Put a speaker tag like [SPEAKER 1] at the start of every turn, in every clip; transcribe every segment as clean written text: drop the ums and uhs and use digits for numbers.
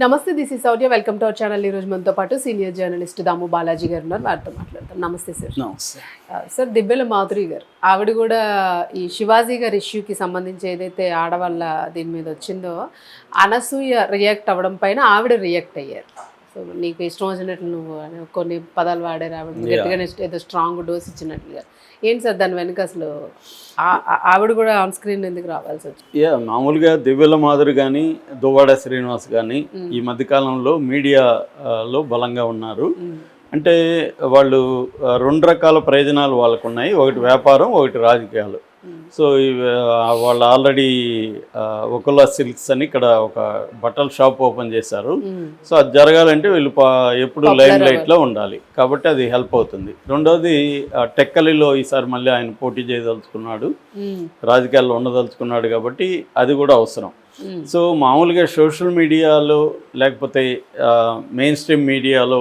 [SPEAKER 1] నమస్తే, this is Sourya. Welcome to our channel. ఈ రోజు మనతో పాటు సీనియర్ జర్నలిస్ట్ దాము బాలాజీ గారు ఉన్నారు. వారితో మాట్లాడతాం. నమస్తే సార్.
[SPEAKER 2] నమస్తే
[SPEAKER 1] సార్, దివ్యల మాధురి గారు ఆవిడ కూడా ఈ శివాజీ గారి ఇష్యూకి సంబంధించి ఏదైతే ఆడవాళ్ళ దీని మీద వచ్చిందో అనసూయ రియాక్ట్ అవ్వడం పైన ఆవిడ రియాక్ట్ అయ్యారు. సో నీకు ఇష్టం వచ్చినట్లు నువ్వు కొన్ని పదాలు వాడారు, ఆవిడ గట్టిగా ఏదో స్ట్రాంగ్ డోస్ ఇచ్చినట్లుగా. ఏంటి సార్ దాని వెనుక అసలు ఆవిడ కూడా ఆన్ స్క్రీన్ ఎందుకు రావాల్సి వచ్చింది?
[SPEAKER 2] మామూలుగా దివ్యల మాధురి కానీ దువ్వాడ శ్రీనివాస్ కానీ ఈ మధ్యకాలంలో మీడియాలో బలంగా ఉన్నారు. అంటే వాళ్ళు రెండు రకాల ప్రయోజనాలు వాళ్ళకు ఉన్నాయి. ఒకటి వ్యాపారం, ఒకటి రాజకీయాలు. సో వాళ్ళు ఆల్రెడీ ఒకలా సిల్క్స్ అని ఇక్కడ ఒక బట్టల షాప్ ఓపెన్ చేశారు. సో అది జరగాలంటే వీళ్ళు ఎప్పుడు లైమ్ లైట్లో ఉండాలి, కాబట్టి అది హెల్ప్ అవుతుంది. రెండోది టెక్కలిలో ఈసారి మళ్ళీ ఆయన పోటీ చేయదలుచుకున్నాడు, రాజకీయాల్లో ఉండదలుచుకున్నాడు, కాబట్టి అది కూడా అవసరం. సో మామూలుగా సోషల్ మీడియాలో లేకపోతే మెయిన్ స్ట్రీమ్ మీడియాలో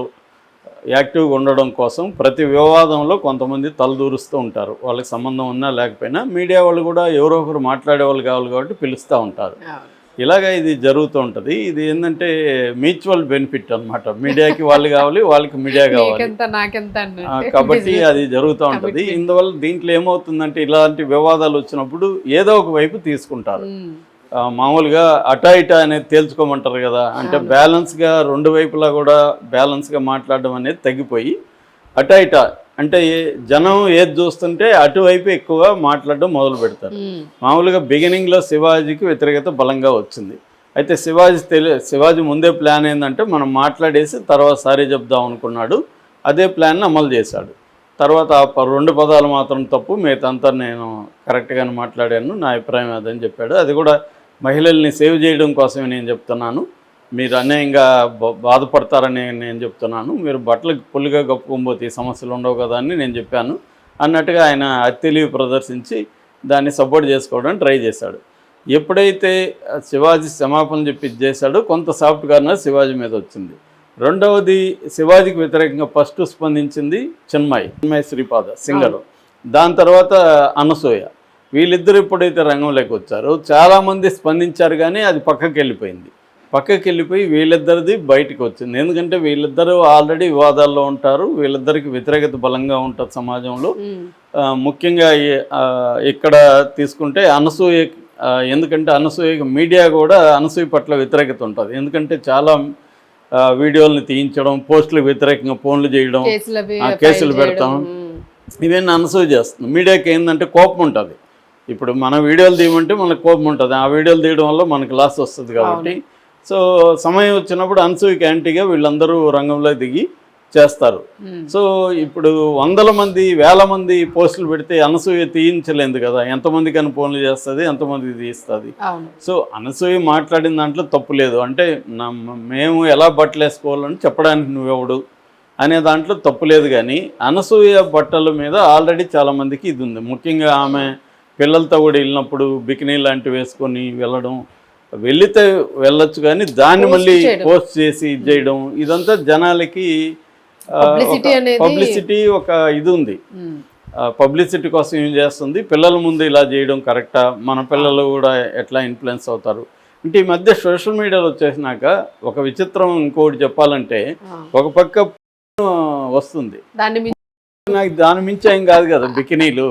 [SPEAKER 2] యాక్టివ్గా ఉండడం కోసం ప్రతి వివాదంలో కొంతమంది తలదూరుస్తూ ఉంటారు. వాళ్ళకి సంబంధం ఉన్నా లేకపోయినా మీడియా వాళ్ళు కూడా ఎవరో ఒకరు మాట్లాడే వాళ్ళు కావాలి కాబట్టి పిలుస్తూ ఉంటారు. ఇలాగా ఇది జరుగుతూ ఉంటుంది. ఇది ఏంటంటే మ్యూచువల్ బెనిఫిట్ అనమాట. మీడియాకి వాళ్ళు కావాలి, వాళ్ళకి మీడియా కావాలి, కాబట్టి అది జరుగుతూ ఉంటుంది. ఇందువల్ల దీంట్లో ఏమవుతుందంటే ఇలాంటి వివాదాలు వచ్చినప్పుడు ఏదో ఒక వైపు తీసుకుంటారు. మామూలుగా అటా ఇటా అనేది తేల్చుకోమంటారు కదా, అంటే బ్యాలెన్స్గా రెండు వైపులా కూడా బ్యాలెన్స్గా మాట్లాడడం అనేది తగ్గిపోయి అటా ఇటా అంటే జనం ఏది చూస్తుంటే అటువైపు ఎక్కువ మాట్లాడడం మొదలు పెడతారు. మామూలుగా బిగినింగ్లో శివాజీకి వ్యతిరేకత బలంగా వచ్చింది. అయితే శివాజీ ముందే ప్లాన్ ఏంటంటే మనం మాట్లాడేసి తర్వాత సారీ చెప్దాం అనుకున్నాడు. అదే ప్లాన్ని అమలు చేశాడు. తర్వాత రెండు పదాలు మాత్రం తప్పు, మిగతాంతా నేను కరెక్ట్గానే మాట్లాడాను, నా అభిప్రాయం అదని చెప్పాడు. అది కూడా మహిళల్ని సేవ్ చేయడం కోసమే నేను చెప్తున్నాను, మీరు అన్యాయంగా బాధపడతారని నేను చెప్తున్నాను, మీరు బట్టలకు పుల్లిగా కప్పుకోబోతే సమస్యలు ఉండవు కదా అని నేను చెప్పాను అన్నట్టుగా ఆయన తెలివి ప్రదర్శించి దాన్ని సపోర్ట్ చేసుకోవడానికి ట్రై చేశాడు. ఎప్పుడైతే శివాజీ క్షమాపణ చెప్పి చేశాడో కొంత సాఫ్ట్ కార్నర్ శివాజీ మీద వచ్చింది. రెండవది శివాజీకి వ్యతిరేకంగా ఫస్ట్ స్పందించింది చిన్మయి శ్రీపాద సింగర్, దాని తర్వాత అనసూయ. వీళ్ళిద్దరు ఎప్పుడైతే రంగంలోకి వచ్చారో చాలామంది స్పందించారు, కానీ అది పక్కకి వెళ్ళిపోయి వీళ్ళిద్దరిది బయటకు వచ్చింది. ఎందుకంటే వీళ్ళిద్దరూ ఆల్రెడీ వివాదాల్లో ఉంటారు, వీళ్ళిద్దరికి వ్యతిరేకత బలంగా ఉంటుంది సమాజంలో. ముఖ్యంగా ఇక్కడ తీసుకుంటే అనసూయ, ఎందుకంటే అనసూయ మీడియా కూడా అనసూయ పట్ల వ్యతిరేకత ఉంటుంది. ఎందుకంటే చాలా వీడియోలను తీయించడం, పోస్టులకు వ్యతిరేకంగా ఫోన్లు చేయడం, కేసులు పెడతాం, ఇవన్నీ అనసూయ చేస్తుంది. మీడియాకి ఏంటంటే కోపం ఉంటుంది. ఇప్పుడు మన వీడియోలు తీయమంటే మనకు కోపం ఉంటుంది, ఆ వీడియోలు తీయడం వల్ల మనకు లాస్ వస్తుంది. కాబట్టి సో సమయం వచ్చినప్పుడు అనసూయకి యాంటీగా వీళ్ళందరూ రంగంలో దిగి చేస్తారు. సో ఇప్పుడు వందల మంది వేల మంది పోస్టులు పెడితే అనసూయ తీయించలేదు కదా, ఎంతమందికైనా ఫోన్లు చేస్తుంది, ఎంతమంది తీస్తుంది. సో అనసూయ మాట్లాడిన దాంట్లో తప్పు లేదు. అంటే మేము ఎలా బట్టలు వేసుకోవాలని చెప్పడానికి నువ్వెవడు అనే దాంట్లో తప్పు లేదు. కానీ అనసూయ బట్టల మీద ఆల్రెడీ చాలామందికి ఇది ఉంది. ముఖ్యంగా ఆమె పిల్లలతో కూడా వెళ్ళినప్పుడు బికినీ లాంటివి వేసుకొని వెళితే వెళ్ళొచ్చు, కానీ దాన్ని మళ్ళీ పోస్ట్ చేసి ఇది చేయడం, ఇదంతా జనాలకి పబ్లిసిటీ ఒక ఇది ఉంది. పబ్లిసిటీ కోసం ఏం చేస్తుంది, పిల్లల ముందు ఇలా చేయడం కరెక్టా, మన పిల్లలు కూడా ఎట్లా ఇన్ఫ్లుయెన్స్ అవుతారు అంటే. ఈ మధ్య సోషల్ మీడియాలో వచ్చేసినాక ఒక విచిత్రం ఇంకోటి చెప్పాలంటే, ఒక పక్క వస్తుంది, నాకు దాని మించి ఏం కాదు కదా బికినీలు,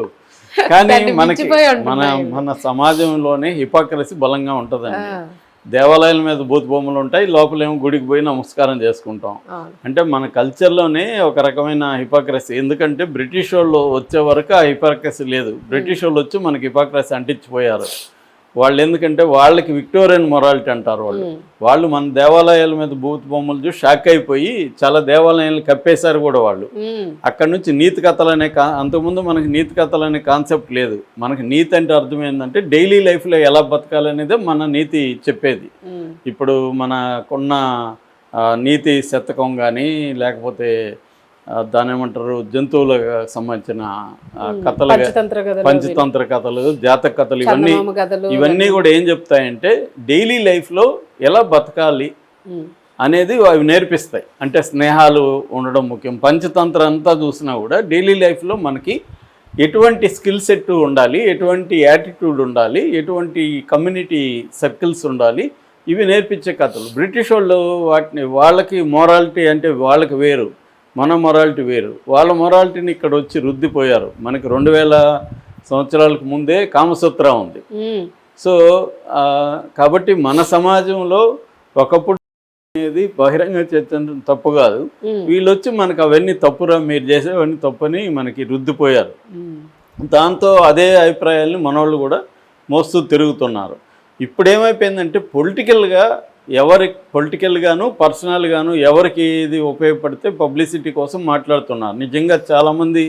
[SPEAKER 2] కానీ మన సమాజంలోనే హిపోక్రసీ బలంగా ఉంటుందండి. దేవాలయాల మీద బూత్ బొమ్మలు ఉంటాయి, లోపలేమో గుడికి పోయి నమస్కారం చేసుకుంటాం. అంటే మన కల్చర్లోనే ఒక రకమైన హిపోక్రసీ. ఎందుకంటే బ్రిటిష్ వాళ్ళు వచ్చే వరకు ఆ హిపోక్రసీ లేదు. బ్రిటిష్ వాళ్ళు వచ్చి మనకి హిపోక్రసీ అంటించిపోయారు. వాళ్ళు ఎందుకంటే వాళ్ళకి విక్టోరియన్ మొరాలిటీ అంటారు. వాళ్ళు మన దేవాలయాల మీద బూత్ బొమ్మలు చూసి షాక్ అయిపోయి చాలా దేవాలయాలు కప్పేశారు కూడా వాళ్ళు. అక్కడ నుంచి నీతి కథలు అనే అంతకుముందు మనకి నీతి కథలు అనే కాన్సెప్ట్ లేదు. మనకి నీతి అంటే అర్థం ఏంటంటే డైలీ లైఫ్లో ఎలా బతకాలనేదే మన నీతి చెప్పేది. ఇప్పుడు మనకున్న నీతి శతకం కానీ లేకపోతే దాని ఏమంటారు జంతువులకు సంబంధించిన కథలు, పంచతంత్ర కథలు, జాతక కథలు, ఇవన్నీ కూడా ఏం చెప్తాయంటే డైలీ లైఫ్లో ఎలా బతకాలి అనేది అవి నేర్పిస్తాయి. అంటే స్నేహాలు ఉండడం ముఖ్యం. పంచతంత్ర అంతా చూసినా కూడా డైలీ లైఫ్లో మనకి ఎటువంటి స్కిల్ సెట్ ఉండాలి, ఎటువంటి యాటిట్యూడ్ ఉండాలి, ఎటువంటి కమ్యూనిటీ సర్కిల్స్ ఉండాలి, ఇవి నేర్పించే కథలు. బ్రిటిష్ వాళ్ళు వాటిని వాళ్ళకి మొరాలిటీ అంటే వాళ్ళకి వేరు, మన మొరాలిటీ వేరు. వాళ్ళ మొరాలిటీని ఇక్కడ వచ్చి రుద్దిపోయారు. మనకి 2000 సంవత్సరాలకు ముందే కామసూత్ర ఉంది. సో కాబట్టి మన సమాజంలో ఒకప్పుడు అనేది బహిరంగ చర్చించడం తప్పు కాదు. వీళ్ళు వచ్చి మనకు అవన్నీ తప్పురా, మీరు చేసేవన్నీ తప్పని మనకి రుద్దిపోయారు. దాంతో అదే అభిప్రాయాలను మనోళ్ళు కూడా మోస్తూ తిరుగుతున్నారు. ఇప్పుడు ఏమైపోయిందంటే పొలిటికల్గాను పర్సనల్గాను ఎవరికి ఇది ఉపయోగపడితే పబ్లిసిటీ కోసం మాట్లాడుతున్నారు. నిజంగా చాలామంది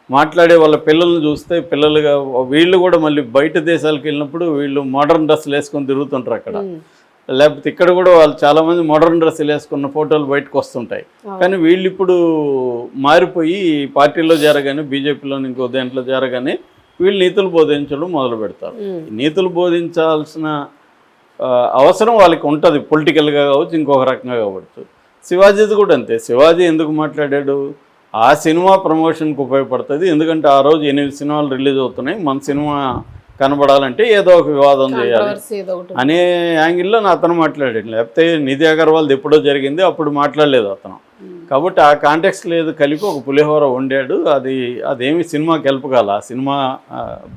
[SPEAKER 2] మాట్లాడే వాళ్ళ పిల్లల్ని చూస్తే పిల్లలుగా వీళ్ళు కూడా మళ్ళీ బయట దేశాలకు వెళ్ళినప్పుడు వీళ్ళు మోడర్న్ డ్రెస్సులు వేసుకొని తిరుగుతుంటారు అక్కడ. లేకపోతే ఇక్కడ కూడా వాళ్ళు చాలామంది మోడర్న్ డ్రెస్సులు వేసుకున్న ఫోటోలు బయటకు వస్తుంటాయి. కానీ వీళ్ళు ఇప్పుడు మారిపోయి పార్టీలో చేరగానే, బీజేపీలో ఇంకో దేంట్లో చేరగానే వీళ్ళు నీతులు బోధించడం మొదలు పెడతారు. నీతులు బోధించాల్సిన అవసరం వాళ్ళకి ఉంటుంది, పొలిటికల్గా కావచ్చు, ఇంకొక రకంగా కావచ్చు. శివాజీది కూడా అంతే. శివాజీ ఎందుకు మాట్లాడాడు? ఆ సినిమా ప్రమోషన్కి ఉపయోగపడుతుంది. ఎందుకంటే ఆ రోజు 8 సినిమాలు రిలీజ్ అవుతున్నాయి, మన సినిమా కనబడాలంటే ఏదో ఒక వివాదం చేయాలి అనే యాంగిల్లో అతను మాట్లాడాడు. లేకపోతే నిధి అగర్వాల్ది ఎప్పుడో జరిగింది, అప్పుడు మాట్లాడలేదు అతను. కాబట్టి ఆ కాంటెక్స్ట్ లేదు కలిపి ఒక పులిహోర వండాడు. అదేమి సినిమాకి హెల్ప్ ఆ సినిమా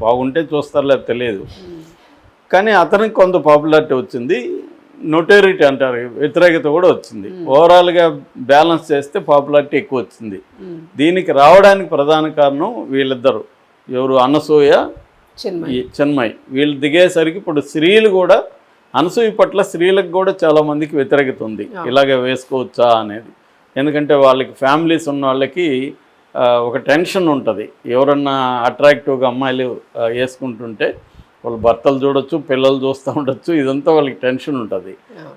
[SPEAKER 2] బాగుంటే చూస్తారు, లేకపోతే తెలియదు. కానీ అతనికి కొంత పాపులారిటీ వచ్చింది, నోటోరిటీ అంటారు, వ్యతిరేకత కూడా వచ్చింది. ఓవరాల్గా బ్యాలెన్స్ చేస్తే పాపులారిటీ ఎక్కువ వచ్చింది. దీనికి రావడానికి ప్రధాన కారణం వీళ్ళిద్దరు, ఎవరు, అనసూయ, చిన్మయి. వీళ్ళు దిగేసరికి ఇప్పుడు స్త్రీలు కూడా, అనసూయ పట్ల స్త్రీలకు కూడా చాలామందికి వ్యతిరేకత ఉంది, ఇలాగే వేసుకోవచ్చా అనేది. ఎందుకంటే వాళ్ళకి ఫ్యామిలీస్ ఉన్న వాళ్ళకి ఒక టెన్షన్ ఉంటుంది. ఎవరన్నా అట్రాక్టివ్గా అమ్మాయిలు వేసుకుంటుంటే వాళ్ళ భర్తలు చూడొచ్చు, పిల్లలు చూస్తూ ఉండొచ్చు, ఇదంతా వాళ్ళకి టెన్షన్ ఉంటుంది.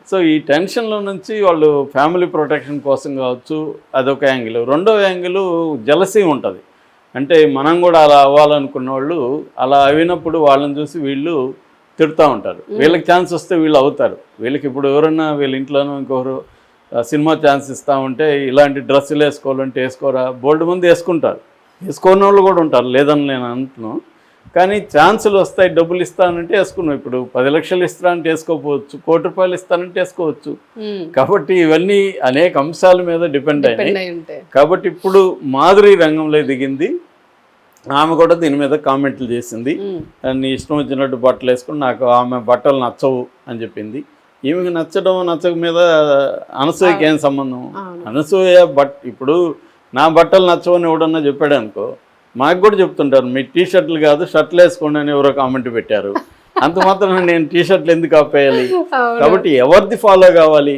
[SPEAKER 2] సో ఈ టెన్షన్లో నుంచి వాళ్ళు ఫ్యామిలీ ప్రొటెక్షన్ కోసం కావచ్చు, అదొక యాంగిల్. రెండో యాంగిల్ జలసీ ఉంటుంది. అంటే మనం కూడా అలా అవ్వాలనుకున్న వాళ్ళు అలా అయినప్పుడు వాళ్ళని చూసి వీళ్ళు తిడుతూ ఉంటారు. వీళ్ళకి ఛాన్స్ వస్తే వీళ్ళు అవుతారు. వీళ్ళకి ఇప్పుడు ఎవరన్నా వీళ్ళ ఇంట్లోనూ ఇంకొకరు సినిమా ఛాన్స్ ఇస్తూ ఉంటే ఇలాంటి డ్రెస్సులు వేసుకోవాలంటే వేసుకోరా, బోల్డ్ మంది వేసుకుంటారు, వేసుకోని వాళ్ళు కూడా ఉంటారు, లేదని నేను అంటున్నాను. కానీ ఛాన్సులు వస్తాయి, డబ్బులు ఇస్తానంటే వేసుకున్నావు. ఇప్పుడు 10 లక్షలు ఇస్తానంటే వేసుకోకపోవచ్చు, ₹1 కోటి ఇస్తానంటే వేసుకోవచ్చు. కాబట్టి ఇవన్నీ అనేక అంశాల మీద డిపెండ్ అయినాయి. కాబట్టి ఇప్పుడు మాధురి రంగంలో దిగింది. ఆమె కూడా దీని మీద కామెంట్లు చేసింది. నీ ఇష్టం వచ్చినట్టు బట్టలు వేసుకుని నాకు ఆమె బట్టలు నచ్చవు అని చెప్పింది. ఈమెకి నచ్చడం నచ్చక మీద అనసూయకి ఏం సంబంధం? అనసూయ ఇప్పుడు నా బట్టలు నచ్చవని ఎవడన్నా చెప్పాడు అనుకో, మాకు కూడా చెప్తుంటారు, మీ టీషర్ట్లు కాదు షర్ట్లు వేసుకోండి అని ఎవరో కామెంట్ పెట్టారు. అంత మాత్రం నేను టీషర్ట్లు ఎందుకు ఆపేయాలి? కాబట్టి ఎవరిది ఫాలో కావాలి?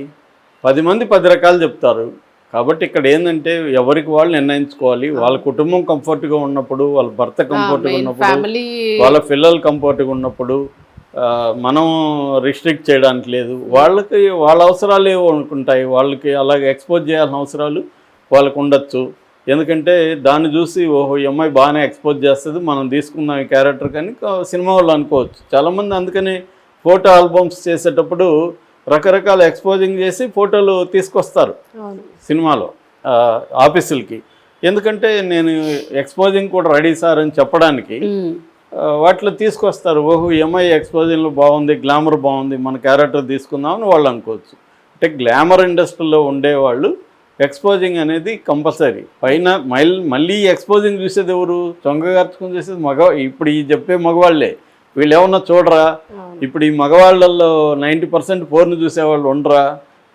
[SPEAKER 2] 10 మంది 10 రకాలు చెప్తారు. కాబట్టి ఇక్కడ ఏంటంటే ఎవరికి వాళ్ళు నిర్ణయించుకోవాలి. వాళ్ళ కుటుంబం కంఫర్ట్గా ఉన్నప్పుడు, వాళ్ళ భర్త కంఫర్ట్గా ఉన్నప్పుడు, వాళ్ళ పిల్లలు కంఫర్ట్గా ఉన్నప్పుడు మనం రిస్ట్రిక్ట్ చేయడానికి లేదు. వాళ్ళకి వాళ్ళ అవసరాలు ఏవో అనుకుంటాయి, వాళ్ళకి అలాగే ఎక్స్పోజ్ చేయాల్సిన అవసరాలు వాళ్ళకు ఉండొచ్చు. ఎందుకంటే దాన్ని చూసి ఓహో ఈ అమ్మాయి బాగానే ఎక్స్పోజ్ చేస్తుంది, మనం తీసుకున్న ఈ క్యారెక్టర్ కానీ సినిమా వాళ్ళు అనుకోవచ్చు. చాలామంది అందుకని ఫోటో ఆల్బమ్స్ చేసేటప్పుడు రకరకాల ఎక్స్పోజింగ్ చేసి ఫోటోలు తీసుకొస్తారు సినిమాలో ఆఫీసులకి. ఎందుకంటే నేను ఎక్స్పోజింగ్ కూడా రెడీ సార్ అని చెప్పడానికి వాటిలో తీసుకొస్తారు. ఓహో ఈ అమ్మాయి ఎక్స్పోజింగ్లో బాగుంది, గ్లామర్ బాగుంది, మన క్యారెక్టర్ తీసుకుందామని వాళ్ళు అనుకోవచ్చు. అంటే గ్లామర్ ఇండస్ట్రీలో ఉండేవాళ్ళు ఎక్స్పోజింగ్ అనేది కంపల్సరీ. పైన మళ్ళీ ఎక్స్పోజింగ్ చూసేది ఎవరు? చొంగగార్చుకుని చూసేది ఇప్పుడు ఈ చెప్పే మగవాళ్ళే. వీళ్ళు ఏమన్నా చూడరా? ఇప్పుడు ఈ మగవాళ్ళల్లో 90% పోర్ను చూసేవాళ్ళు ఉండరా?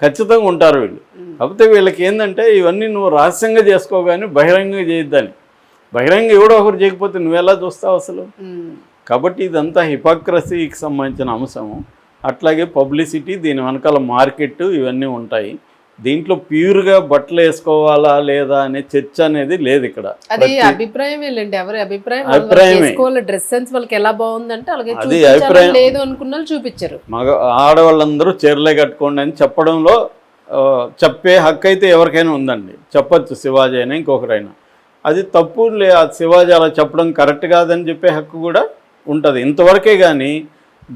[SPEAKER 2] ఖచ్చితంగా ఉంటారు వీళ్ళు. కాకపోతే వీళ్ళకి ఏంటంటే ఇవన్నీ నువ్వు రహస్యంగా చేసుకోగానే బహిరంగంగా చేయొద్దని. బహిరంగ ఎవడో ఒకరు చేయకపోతే నువ్వెలా చూస్తావు అసలు? కాబట్టి ఇదంతా హిపోక్రసీకి సంబంధించిన అంశము. అట్లాగే పబ్లిసిటీ, దీని వెనకాల మార్కెట్, ఇవన్నీ ఉంటాయి. దీంట్లో ప్యూర్గా బట్టలు వేసుకోవాలా లేదా అనే చర్చ అనేది లేదు ఇక్కడ.
[SPEAKER 1] అది అభిప్రాయం ఎవరి అభిప్రాయం, డ్రెస్ సెన్స్ వాళ్ళకి ఎలా బాగుందంటే అది అభిప్రాయం లేదు అనుకున్న చూపించారు.
[SPEAKER 2] ఆడవాళ్ళందరూ చీరలే కట్టుకోండి అని చెప్పడంలో చెప్పే హక్కు అయితే ఎవరికైనా ఉందండి, చెప్పచ్చు. శివాజీ అయినా ఇంకొకరైనా. అది తప్పు శివాజీ అలా చెప్పడం కరెక్ట్ కాదని చెప్పే హక్కు కూడా ఉంటుంది ఇంతవరకే. కానీ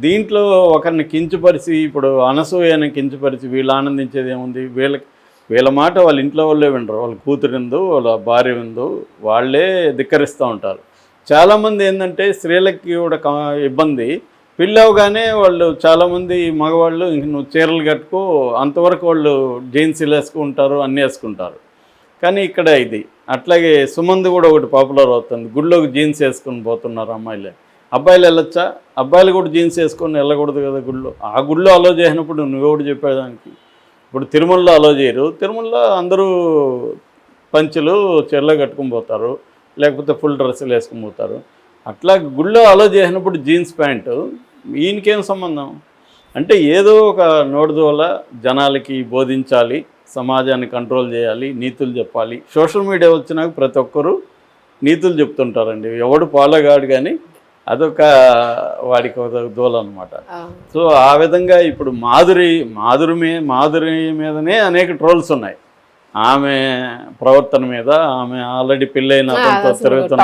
[SPEAKER 2] దీంట్లో ఒకరిని కించపరిచి, ఇప్పుడు అనసూయని కించపరిచి వీళ్ళు ఆనందించేది ఏముంది? వీళ్ళ మాట వాళ్ళ ఇంట్లో వాళ్ళే వినరు. వాళ్ళ కూతురిందో వాళ్ళ భార్య విందో వాళ్ళే ధిక్కరిస్తూ ఉంటారు. చాలామంది ఏంటంటే స్త్రీలకి కూడా ఇబ్బంది, పెళ్ళి అవగానే వాళ్ళు చాలామంది మగవాళ్ళు ఇంక నువ్వు చీరలు కట్టుకో అంతవరకు వాళ్ళు జీన్స్లు వేసుకుంటారు, అన్నీ వేసుకుంటారు. కానీ ఇక్కడ ఇది అట్లాగే సుమంది కూడా ఒకటి పాపులర్ అవుతుంది. గుళ్ళోకి జీన్స్ వేసుకొని పోతున్నారు అమ్మాయిలే. అబ్బాయిలు వెళ్ళొచ్చా? అబ్బాయిలు కూడా జీన్స్ వేసుకొని వెళ్ళకూడదు కదా గుళ్ళో. ఆ గుళ్ళో అలో చేసినప్పుడు నువ్వెవడు చెప్పేదానికి? ఇప్పుడు తిరుమలలో అలో చేయరు. తిరుమలలో అందరూ పంచెలు చీరలు కట్టుకొని పోతారు, లేకపోతే ఫుల్ డ్రెస్సులు వేసుకొని పోతారు. అట్లా గుళ్ళో అలో చేసినప్పుడు జీన్స్ ప్యాంటు ఈయనకేం సంబంధం? అంటే ఏదో ఒక నోటిదోల జనాలకి బోధించాలి, సమాజాన్ని కంట్రోల్ చేయాలి, నీతులు చెప్పాలి. సోషల్ మీడియా వచ్చినాక ప్రతి ఒక్కరూ నీతులు చెప్తుంటారండి. ఎవడు పాలగాడు కానీ అదొక వాడికి ఒక దోల అనమాట. సో ఆ విధంగా ఇప్పుడు మాధురి మీదనే అనేక ట్రోల్స్ ఉన్నాయి. ఆమె ప్రవర్తన మీద, ఆమె ఆల్రెడీ పెళ్ళైన అతనితో తిరుగుతున్న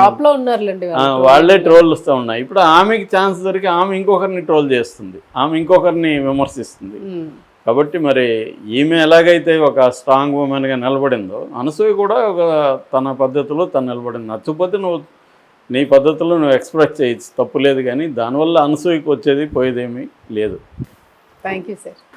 [SPEAKER 2] వాళ్ళే ట్రోల్ వస్తూ ఉన్నాయి. ఇప్పుడు ఆమెకి ఛాన్స్ దొరికి ఆమె ఇంకొకరిని ట్రోల్ చేస్తుంది, ఆమె ఇంకొకరిని విమర్శిస్తుంది. కాబట్టి మరి ఈమె ఎలాగైతే ఒక స్ట్రాంగ్ ఉమెన్గా నిలబడిందో, అనసూయ కూడా ఒక తన పద్ధతిలో తను నిలబడింది. నచ్చకపోతే నువ్వు నీ పద్ధతిలో నువ్వు ఎక్స్ప్రెస్ చేయొచ్చు, తప్పు లేదు. కానీ దానివల్ల అనసూయకు వచ్చేది పోయేదేమీ లేదు.
[SPEAKER 1] Thank you sir.